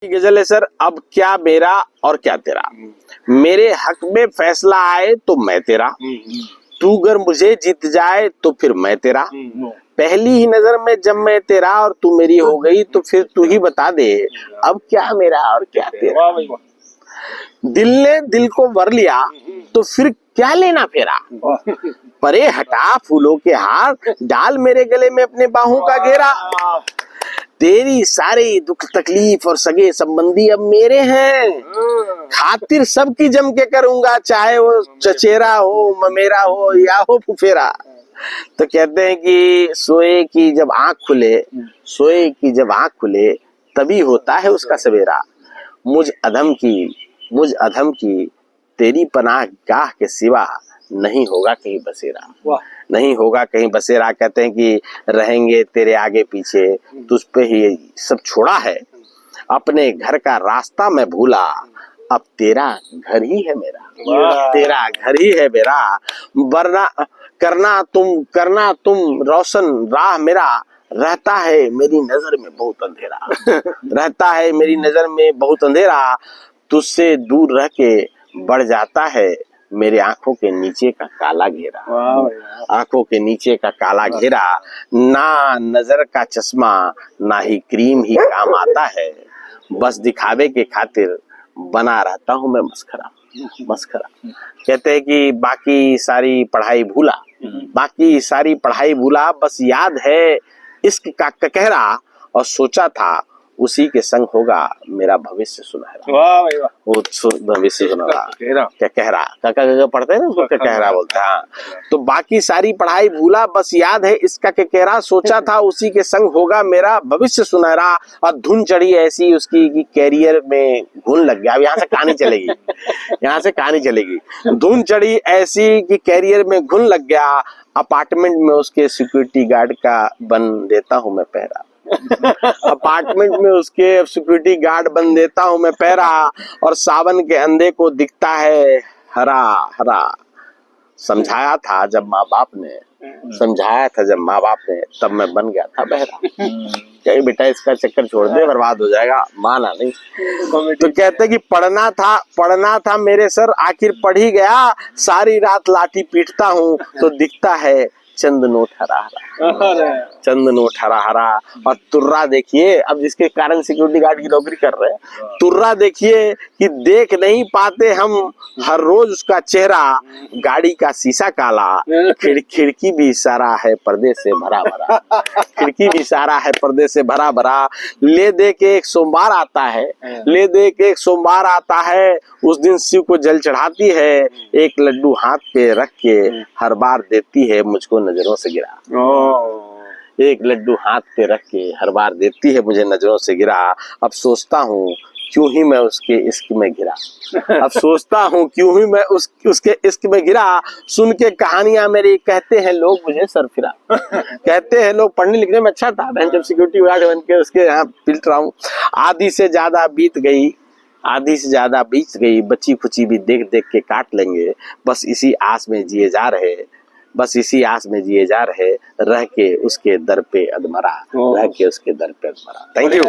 गजल है सर। अब क्या मेरा और क्या तेरा, मेरे हक में फैसला आए तो मैं तेरा, तू अगर मुझे जीत जाए तो फिर मैं तेरा। पहली ही नजर में जब मैं तेरा और तू मेरी हो गई तो फिर तू ही बता दे अब क्या मेरा और क्या तेरा। दिल ने दिल को वर लिया तो फिर क्या लेना फेरा, परे हटा फूलों के हार, डाल मेरे गले में अपने बाहों का घेरा। तेरी सारी दुख तकलीफ और सगे संबंधी अब मेरे हैं, खातिर सबकी जम के करूंगा, चाहे वो चचेरा हो ममेरा हो या हो फुफेरा। तो कहते हैं कि सोए की जब आंख खुले, सोए की जब आंख खुले तभी होता है उसका सवेरा। मुझ अधम की तेरी पनाह गाह के सिवा नहीं होगा कहीं बसेरा, नहीं होगा कहीं बसेरा। कहते हैं कि रहेंगे तेरे आगे पीछे, तुझ पे ही सब छोड़ा है, अपने घर का रास्ता मैं भूला, अब तेरा घर ही है मेरा, तेरा घर ही है मेरा। वरना करना तुम रोशन राह मेरा, रहता है मेरी नजर में बहुत अंधेरा, रहता है मेरी नजर में बहुत अंधेरा। तुझसे दूर रह के बढ़ जाता है मेरे आंखों के नीचे का काला घेरा, आंखों के नीचे का काला घेरा। ना नजर का चश्मा ना ही क्रीम ही काम आता है, बस दिखावे के खातिर बना रहता हूं मैं मस्खरा, मस्खरा। कहते हैं कि बाकी सारी पढ़ाई भूला, बाकी सारी पढ़ाई भूला, बस याद है इश्क का कहरा, और सोचा था उसी के संग होगा मेरा भविष्य सुनहरा। वाह भाई वाह, वो भविष्य सुनहरा क्या कहरा, का पढ़ते हैं ना उसको कहरा बोलते हैं। तो बाकी सारी पढ़ाई भूला, बस याद है इसका के कहरा, सोचा था उसी के संग होगा मेरा भविष्य सुनहरा। और धुन चढ़ी ऐसी उसकी कि कैरियर में घुन लग गया। अब यहाँ से कहानी चलेगी, यहाँ से कहानी चलेगी। धुन चढ़ी ऐसी कि कैरियर में घुन लग गया, अपार्टमेंट में उसके सिक्योरिटी गार्ड का बन देता हूँ मैं पहरा, अपार्टमेंट में उसके सिक्योरिटी गार्ड बन देता हूं मैं पहरा। और सावन के अंधे को दिखता है हरा हरा। समझाया था जब माँ बाप ने, समझाया था जब माँ बाप ने, तब मैं बन गया था बहरा। कहीं बेटा इसका चक्कर छोड़ दे, बर्बाद हो जाएगा, माना नहीं। तो कहते कि पढ़ना था मेरे सर, आखिर पढ़ ही गया, सारी रात लाठी पीटता हूँ तो दिखता है चंद नोट हरा हरा, चंद नोट हरा हरा। और तुर्रा देखिए, अब जिसके कारण सिक्योरिटी गार्ड की नौकरी कर रहे हैं, तुर्रा देखिए कि देख नहीं पाते हम हर रोज उसका चेहरा, गाड़ी का शीशा काला, खिड़की भी सारा है पर्दे से भरा भरा, खिड़की भी सारा है पर्दे से भरा भरा। ले दे के एक सोमवार आता है, ले दे के एक सोमवार आता है, उस दिन शिव को जल चढ़ाती है, एक लड्डू हाथ पे रख के हर बार देती है मुझको नजरों से गिरा, एक लड्डू हाथ पे रख के हर बार देती है मुझे नजरों से गिरा। अब सोचता हूँ क्यों ही मैं उसके इश्क में गिरा, अब सोचता हूँ क्यों ही मैं उसके इश्क में गिरा। सुन के कहानियां मेरी कहते हैं लोग मुझे सरफिरा, कहते हैं लोग पढ़ने लिखने में अच्छा था, मैं जब सिक्योरिटी गार्ड बन के उसके यहाँ पिलट रहा हूँ। आधी से ज्यादा बीत गई, आधी से ज्यादा बीत गई, बच्ची खुची भी देख देख के काट लेंगे, बस इसी आस में जिए जा रहे, बस इसी आस में जिए जा रहे, रह के उसके दर पे अधमरा, रह के उसके दर पे अधमरा। Thank you.